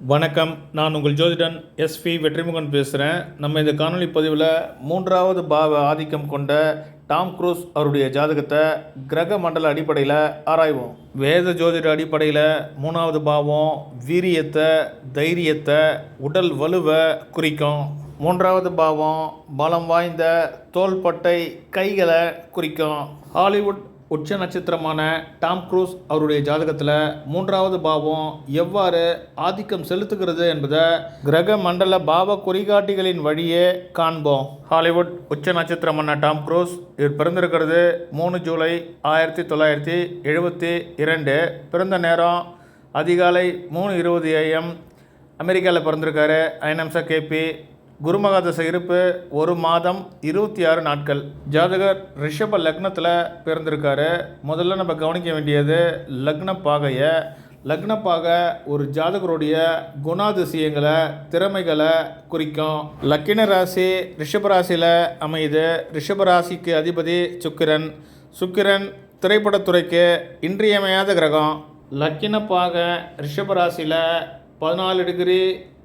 வணக்கம். நான் உங்கள் ஜோதிடன் எஸ்பி வெற்றிமுகன் பேசுகிறேன். நம்ம இந்த காணொலி பதிவில் 3வது பாவ ஆதிக்கம் கொண்ட டாம் குரூஸ் அவருடைய ஜாதகத்தை கிரக மண்டல அடிப்படையில் ஆராய்வோம். வேத ஜோதிட அடிப்படையில் 3வது பாவம் வீரியத்தை, தைரியத்தை, உடல் வலுவை குறிக்கும். 3வது பாவம் பலம் வாய்ந்த தோள்பட்டை, கைகளை குறிக்கும். ஹாலிவுட் உச்ச நட்சத்திரமான டாம் குரூஸ் அவருடைய ஜாதகத்தில் 3வது பாவம் எவ்வாறு ஆதிக்கம் செலுத்துகிறது என்பதை கிரக மண்டல பாவ குறிகாட்டிகளின் வழியே காண்போம். ஹாலிவுட் உச்ச நட்சத்திரமான டாம் குரூஸ் இவர் பிறந்திருக்கிறது 3 ஜூலை 1972. பிறந்த நேரம் அதிகாலை 3:20 AM. அமெரிக்காவில் பிறந்திருக்காரு. 9 நிமிஷம் கேபி. குருமகாதச இருப்பு 1 மாதம் 26 நாட்கள். ஜாதகர் ரிஷப லக்னத்தில் பிறந்திருக்காரு. முதல்ல நம்ம கவனிக்க வேண்டியது லக்னப்பாகையை. லக்னப்பாகை ஒரு ஜாதகருடைய குணாதிசயங்களை, திறமைகளை குறிக்கும். லக்கின ராசி ரிஷபராசியில் அமையுது. ரிஷபராசிக்கு அதிபதி சுக்கிரன். சுக்கிரன் திரைப்படத்துறைக்கு இன்றியமையாத கிரகம். லக்கினப்பாகை ரிஷபராசியில் 14 டிகிரி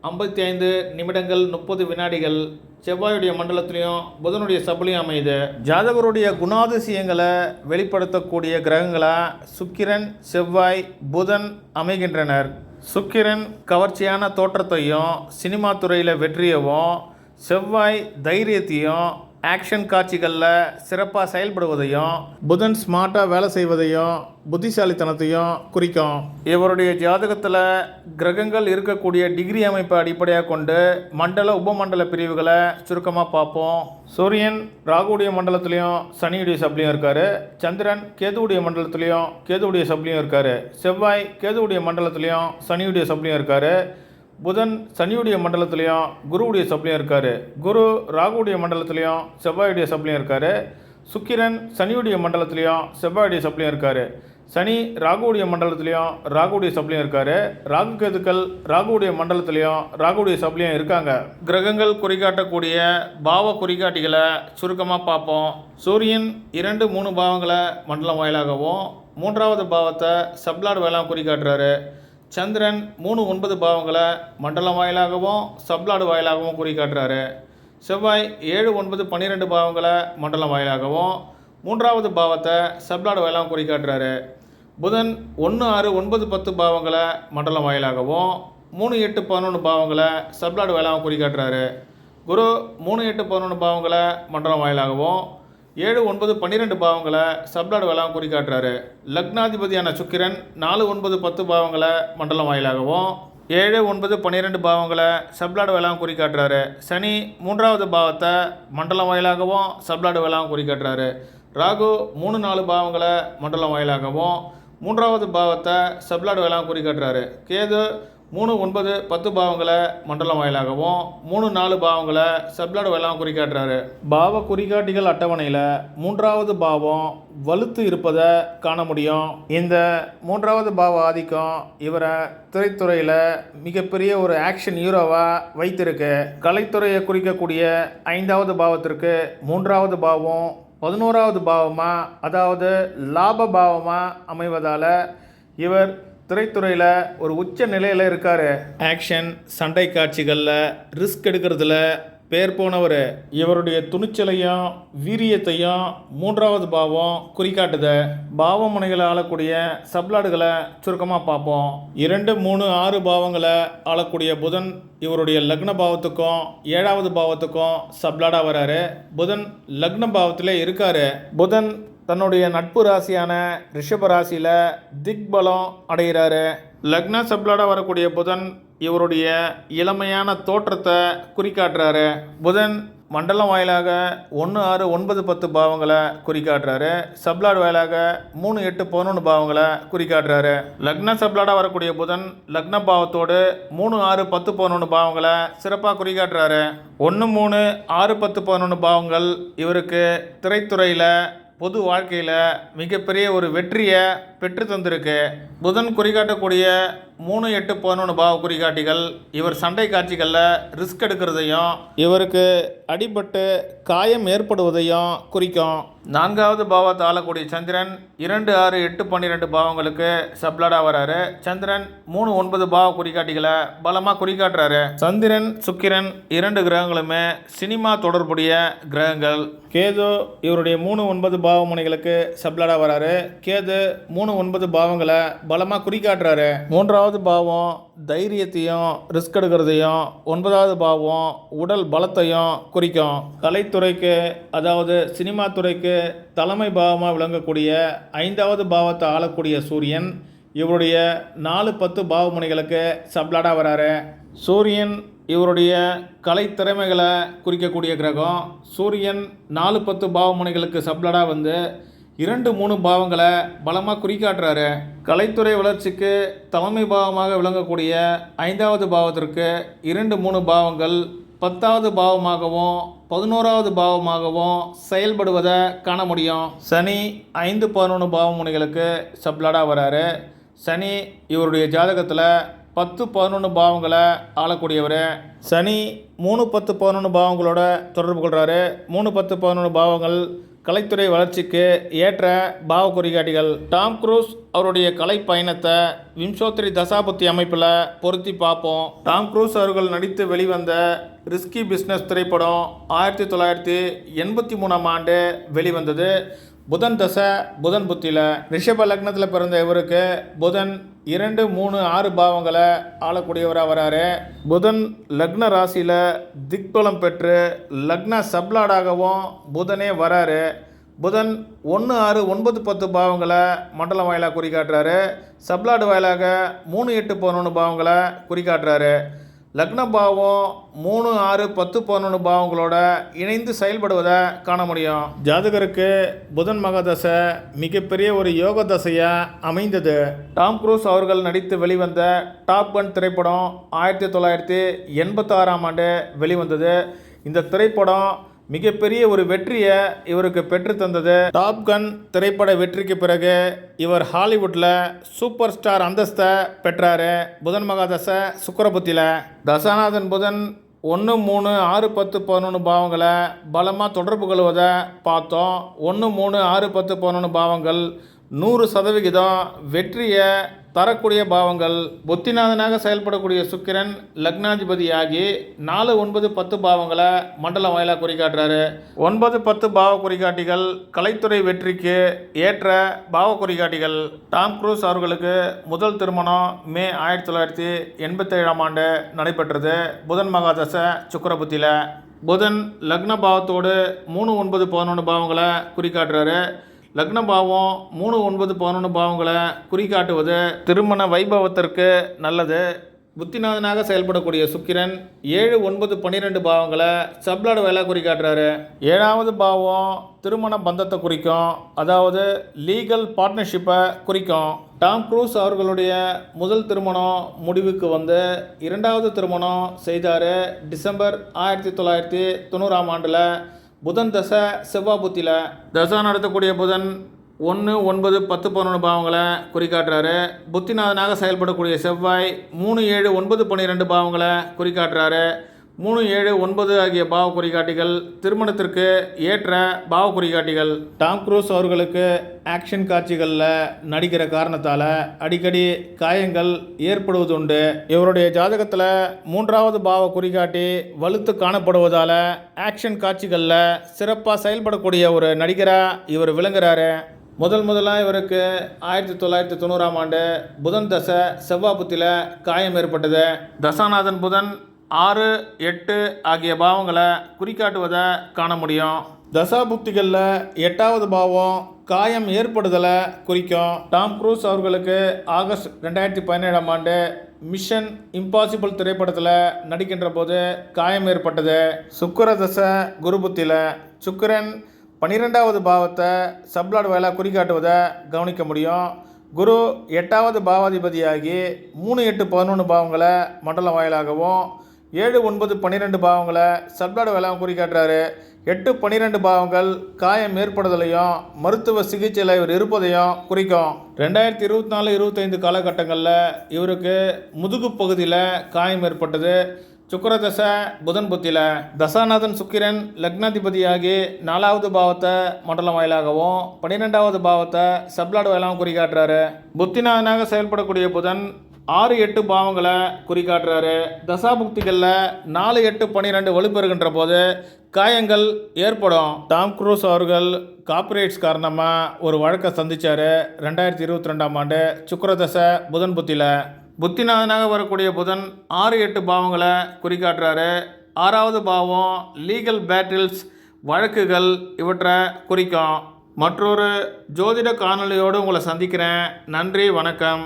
55 நிமிடங்கள் 30 வினாடிகள் செவ்வாயுடைய மண்டலத்திலையும் புதனுடைய சபலையும் அமையுது. ஜாதகருடைய குணாதிசயங்களை வெளிப்படுத்தக்கூடிய கிரகங்களாக சுக்கிரன், செவ்வாய், புதன் அமைகின்றனர். சுக்கிரன் கவர்ச்சியான தோற்றத்தையும் சினிமா துறையில் வெற்றியவும், செவ்வாய் தைரியத்தையும் ஆக்ஷன் காட்சிகளில் சிறப்பாக செயல்படுவதையும், புதன் ஸ்மார்ட்டாக வேலை செய்வதையும் புத்திசாலித்தனத்தையும் குறிக்கும். இவருடைய ஜாதகத்தில் கிரகங்கள் இருக்கக்கூடிய டிகிரி அமைப்பை அடிப்படையாக கொண்டு மண்டல உபமண்டல பிரிவுகளை சுருக்கமாக பார்ப்போம். சூரியன் ராகுடைய மண்டலத்திலையும் சனியுடைய சப்ளையும் இருக்கார். சந்திரன் கேதுவுடைய மண்டலத்திலையும் கேதுவுடைய சப்ளையும் இருக்கார். செவ்வாய் கேதுவுடைய மண்டலத்திலையும் சனியுடைய சப்ளையும் இருக்கார். புதன் சனியுடைய மண்டலத்திலையும் குருவுடைய சப்ளையும் இருக்கார். குரு ராகுடைய மண்டலத்திலையும் செவ்வாயுடைய சப்ளையும் இருக்கார். சுக்கிரன் சனியுடைய மண்டலத்திலையும் செவ்வாயுடைய சப்ளையும் இருக்கார். சனி ராகுவுடைய மண்டலத்திலையும் ராகுவுடைய சப்ளையும் இருக்கார். ராகு கேதுக்கள் ராகுவுடைய மண்டலத்திலையும் ராகுவுடைய சப்ளையும் இருக்காங்க. கிரகங்கள் குறிகாட்டக்கூடிய பாவ குறிகாட்டிகளை சுருக்கமாக பார்ப்போம். சூரியன் 2, 3 பாவங்களை மண்டலம் வாயிலாகவும் 3வது பாவத்தை சப்ளாடு வாயிலாகவும் குறிகாட்டுறாரு. சந்திரன் 3, 9 பாவங்களை மண்டலம் வாயிலாகவும் சப்ளாடு வாயிலாகவும் குறிகாட்டுறாரு. செவ்வாய் 7, 9, 12 பாவங்களை மண்டலம் வாயிலாகவும் 3வது பாவத்தை சப்ளாடு வாயிலாகவும் குறிகாட்டுறாரு. புதன் 1, 6, 9, 10 பாவங்களை மண்டலம் வாயிலாகவும் 3, 8, 11 பாவங்களை சப்ளாடு வாயிலாகவும் குறிகாட்டுறாரு. குரு 3, 8, 11 பாவங்களை மண்டலம் வாயிலாகவும் 7, 9, 12 பாவங்களை சப்ளாடு வாயிலாகவும் குறிகாட்டுறாரு. லக்னாதிபதியான சுக்கிரன் 4, 9, 10 பாவங்களை மண்டலம் வாயிலாகவும் 7, 9, 12 பாவங்களை சப்ளாடு வாயிலாகவும் குறிகாட்டுறாரு. சனி 3வது பாவத்தை மண்டலம் வாயிலாகவும் சப்ளாடு வாயிலாகவும் குறிகாட்டுறாரு. ராகு 3, 4 பாவங்களை மண்டலம் வாயிலாகவும் 3வது பாவத்தை சப்ளாடு வாயிலாகவும் குறிகாட்டுறாரு. கேது 3, 9, 10 பாவங்களை மண்டலம் வாயிலாகவும் 3, 4 பாவங்களை சப்ளாடு வாயிலாகவும் குறிகாட்டுறாரு. பாவ குறிகாட்டிகள் அட்டவணையில் 3வது பாவம் வலுத்து இருப்பதை காண முடியும். இந்த 3வது பாவ ஆதிக்கம் இவரை திரைத்துறையில் மிகப்பெரிய ஒரு ஆக்ஷன் ஹீரோவாக வைத்திருக்கு. கலைத்துறையை குறிக்கக்கூடிய 5வது பாவத்திற்கு 3வது பாவம் 11வது பாவமாக, அதாவது லாப பாவமாக அமைவதால் இவர் திரைத்துறையில் ஒரு உச்ச நிலையில் இருக்கார். ஆக்ஷன், சண்டை காட்சிகளில் ரிஸ்க் எடுக்கிறதுல பேர் போனவர். இவருடைய துணிச்சலையும் வீரியத்தையும் 3வது பாவம் குறிக்காட்டுது. பாவ முனைகளை ஆளக்கூடிய சப்ளாடுகளை சுருக்கமாக பார்ப்போம். 2, 3, 6 பாவங்களை ஆளக்கூடிய புதன் இவருடைய லக்ன பாவத்துக்கும் 7வது பாவத்துக்கும் சப்ளாடாக வராரு. புதன் லக்ன பாவத்தில் இருக்கார். புதன் தன்னுடைய நட்பு ராசியான ரிஷப ராசியில் திக்பலம் அடைகிறாரு. லக்ன சப்ளாடாக வரக்கூடிய புதன் இவருடைய இளமையான தோற்றத்தை குறிக்காட்டுறாரு. புதன் மண்டலம் வாயிலாக 1, 6, 9, 10 பாவங்களை குறிக்காட்டுறாரு. சப்ளாடு வாயிலாக 3, 8, 11 பாவங்களை குறிக்காட்டுறாரு. லக்ன சப்ளாடாக வரக்கூடிய புதன் லக்ன பாவத்தோடு 3, 6, 10, 11 பாவங்களை சிறப்பாக குறிக்காட்டுறாரு. 1, 3, 6, 10, 11 பாவங்கள் இவருக்கு திரைத்துறையில் பொது வாழ்க்கையில் மிகப்பெரிய ஒரு வெற்றியை பெற்று தந்திருக்கு. புதன் குறிகாட்டக்கூடிய 3, 8, 11 பாவ குறிகாட்டிகள் இவர் சண்டை காட்சிகளில் ரிஸ்க் எடுக்கிறதையும் இவருக்கு அடிபட்டு காயம் ஏற்படுவதையும் குறிக்கும். 4வது பாவத்தை ஆளக்கூடிய சந்திரன் 2, 6, 8, 12 பாவங்களுக்கு சப்ளாடாக வராரு. சந்திரன் 3, 9 பாவ குறிகாட்டிகளை பலமாக குறிகாட்டுறாரு. சந்திரன், சுக்கிரன் 2 கிரகங்களுமே சினிமா தொடர்புடைய கிரகங்கள். கேது இவருடைய 3, 9 பாவ முனைகளுக்கு சப்ளாடாக வராரு. கேது 3, 9 பாவங்களை பலமாக குறிகாட்டுறாரு. 3வது பாவம் தைரியத்தையும் ரிஸ்க் எடுக்கிறதையும், 9வது பாவம் உடல் பலத்தையும் குறிக்கும். கலைத்துறைக்கு அதாவது சினிமா துறைக்கு தலைமை பாவமாக விளங்கக்கூடிய 5வது பாவத்தை ஆளக்கூடிய சூரியன் இவருடைய 4, 10 பாவ முனைகளுக்கு சப்ளாடாக வராரு. சூரியன் இவருடைய கலை திறமைகளை குறிக்கக்கூடிய கிரகம். சூரியன் 4, 10 பாவ முனைகளுக்கு சப்ளாடாக வந்து 2, 3 பாவங்களை பலமாக குறிக்காட்டுறாரு. கலைத்துறை வளர்ச்சிக்கு தலைமை பாவமாக விளங்கக்கூடிய 5வது பாவத்திற்கு 2, 3 பாவங்கள் 10வது பாவமாகவும் 11வது பாவமாகவும் செயல்படுவதை காண முடியும். சனி 5, 11 பாவ முனைகளுக்கு சப்ளாடாக வராரு. சனி இவருடைய ஜாதகத்தில் 10, 11 பாவங்களை ஆளக்கூடியவர். சனி 3, 10, 11 பாவங்களோட தொடர்பு கொள்கிறாரு. 3, 10, 11 பாவங்கள் கலைத்துறை வளர்ச்சிக்கு ஏற்ற பாவ குறிகாட்டிகள். டாம் குரூஸ் அவருடைய கலை பயணத்தை விம்சோத்ரி தசாபுத்தி அமைப்பில் பொருத்தி பார்ப்போம். டாம் குரூஸ் அவர்கள் நடித்து வெளிவந்த ரிஸ்கி பிஸ்னஸ் திரைப்படம் 1983ஆம் ஆண்டு வெளிவந்தது. புதன் தசை புதன் புத்தியில். ரிஷப லக்னத்தில் பிறந்த இவருக்கு புதன் 2, 3, 6 பாவங்களை ஆளக்கூடியவராக வராரு. புதன் லக்ன ராசியில் திக்பலம் பெற்று லக்ன சப்ளாடாகவும் புதனே வராரு. புதன் 1, 6, 9, 10 பாவங்களை மண்டலம் வாயிலாக குறிக்காட்டுறாரு. சப்ளாடு வாயிலாக 3, 8, 11 பாவங்களை குறிக்காட்டுறாரு. லக்ன பாவம் 3, 6, 10, 11 பாவங்களோட இணைந்து செயல்படுவதை காண முடியும். ஜாதகருக்கு புதன் மகாதசை மிகப்பெரிய ஒரு யோக தசையாக அமைந்தது. டாம் குரூஸ் அவர்கள் நடித்து வெளிவந்த டாப் கன் திரைப்படம் 1986ஆம் ஆண்டு வெளிவந்தது. இந்த திரைப்படம் மிகப்பெரிய ஒரு வெற்றியை இவருக்கு பெற்று தந்தது. டாப் கன் திரைப்பட வெற்றிக்கு பிறகு இவர் ஹாலிவுட்டில் சூப்பர் ஸ்டார் அந்தஸ்தை பெற்றார். புதன் மகாதசை சுக்கிரபுத்தியில். தசாநாதன் புதன் 1, 3, 6, 10, 11 பாவங்களை பலமாக தொடர்பு கொள்வதை பார்த்தோம். 1, 3, 6, 10, 11 பாவங்கள் 100% வெற்றியை தரக்கூடிய பாவங்கள். புத்திநாதனாக செயல்படக்கூடிய சுக்கிரன் லக்னாதிபதியாகி 4, 9, 10 பாவங்களை மண்டலம் வாயிலாக குறிக்காட்டுறாரு. 9, 10 பாவ குறிகாட்டிகள் கலைத்துறை வெற்றிக்கு ஏற்ற பாவ குறிகாட்டிகள். டாம் குரூஸ் அவர்களுக்கு முதல் திருமணம் மே 1987ஆம் ஆண்டு நடைபெற்றது. புதன் மகாதசை சுக்கிரபுத்தியில். புதன் லக்ன பாவத்தோடு 3, 9, 11 பாவங்களை குறிக்காட்டுறாரு. லக்ன பாவம் 3, 9, 11 பாவங்களை குறிக்காட்டுவது திருமண வைபவத்திற்கு நல்லது. புத்திநாதனாக செயல்படக்கூடிய சுக்கிரன் 7, 9, 12 பாவங்களை சப்ளாடு வேலை குறிக்காட்டுறாரு. 7வது பாவம் திருமண பந்தத்தை குறிக்கும், அதாவது லீகல் பார்ட்னர்ஷிப்பை குறிக்கும். டாம் குரூஸ் அவர்களுடைய முதல் திருமணம் முடிவுக்கு வந்து 2வது திருமணம் செய்தார். டிசம்பர் 1990ஆம் ஆண்டில். புதன் தசை செவ்வாய் புத்தியில். தசா நடத்தக்கூடிய புதன் 1, 9, 10, 11 பாவங்களை குறிக்காட்டுறாரு. புத்திநாதனாக செயல்படக்கூடிய செவ்வாய் 3, 7, 9, 12 பாவங்களை குறிக்காட்டுறாரு. 3, 7, 9 ஆகிய பாவ குறிகாட்டிகள் திருமணத்திற்கு ஏற்ற பாவ குறிகாட்டிகள். டாம் குரூஸ் அவர்களுக்கு ஆக்ஷன் காட்சிகளில் நடிக்கிற காரணத்தால் அடிக்கடி காயங்கள் ஏற்படுவதுண்டு. இவருடைய ஜாதகத்தில் 3வது பாவ குறிகாட்டி வலுத்து காணப்படுவதால் ஆக்ஷன் காட்சிகளில் சிறப்பாக செயல்படக்கூடிய ஒரு நடிகராக இவர் விளங்குறாரு. முதலாக இவருக்கு 1990ஆம் ஆண்டு புதன் தசை செவ்வாய் புத்தியில் காயம் ஏற்பட்டது. தசாநாதன் புதன் 6, 8 ஆகிய பாவங்களை குறிக்காட்டுவதை காண முடியும். தசாபுத்திகளில் 8வது பாவம் காயம் ஏற்படுதலை குறிக்கும். டாம் குரூஸ் அவர்களுக்கு ஆகஸ்ட் 2017ஆம் ஆண்டு மிஷன் இம்பாசிபிள் திரைப்படத்தில் நடிக்கின்ற போது காயம் ஏற்பட்டது. சுக்கிர தசை குருபுத்தியில். சுக்கிரன் 12வது பாவத்தை சப்ளாட் வேலை குறிக்காட்டுவதை கவனிக்க முடியும். குரு 8வது பாவாதிபதியாகி 3, 8, 11 பாவங்களை மண்டலம் வாயிலாகவும் 7, 9, 12 பாவங்களை சப்ளாடு வேளாண் குறிக்காட்டுறாரு. 8, 12 பாவங்கள் காயம் ஏற்படுதலையும் மருத்துவ சிகிச்சையில் இவர் இருப்பதையும் குறிக்கும். 2024-25 காலகட்டங்களில் இவருக்கு முதுகு பகுதியில் காயம் ஏற்பட்டது. சுக்கிரதசை புதன் புத்தியில் தசாநாதன் சுக்கிரன் லக்னாதிபதியாகி 4வது பாவத்தை மண்டலம் வாயிலாகவும் 12வது பாவத்தை சப்ளாடு வாயிலாகவும் குறிக்காட்டுறாரு. புத்திநாதனாக செயல்படக்கூடிய புதன் 6, 8 பாவங்களை குறிக்காட்டுறாரு. தசாபுக்திகளில் 4, 8, 12 வலுப்பெறுகின்ற போது காயங்கள் ஏற்படும். டாம் குரூஸ் அவர்கள் காப்பிரைட்ஸ் காரணமாக ஒரு வழக்கை சந்தித்தார் 2022ஆம் ஆண்டு சுக்கிரதசை புதன் புத்தியில். புத்திநாதனாக வரக்கூடிய புதன் 6, 8 பாவங்களை குறிக்காட்டுறாரு. 6வது பாவம் லீகல் பேட்டில்ஸ் வழக்குகள் இவற்றை குறிக்கும். மற்றொரு ஜோதிட காணொளியோடு உங்களை சந்திக்கிறேன். நன்றி, வணக்கம்.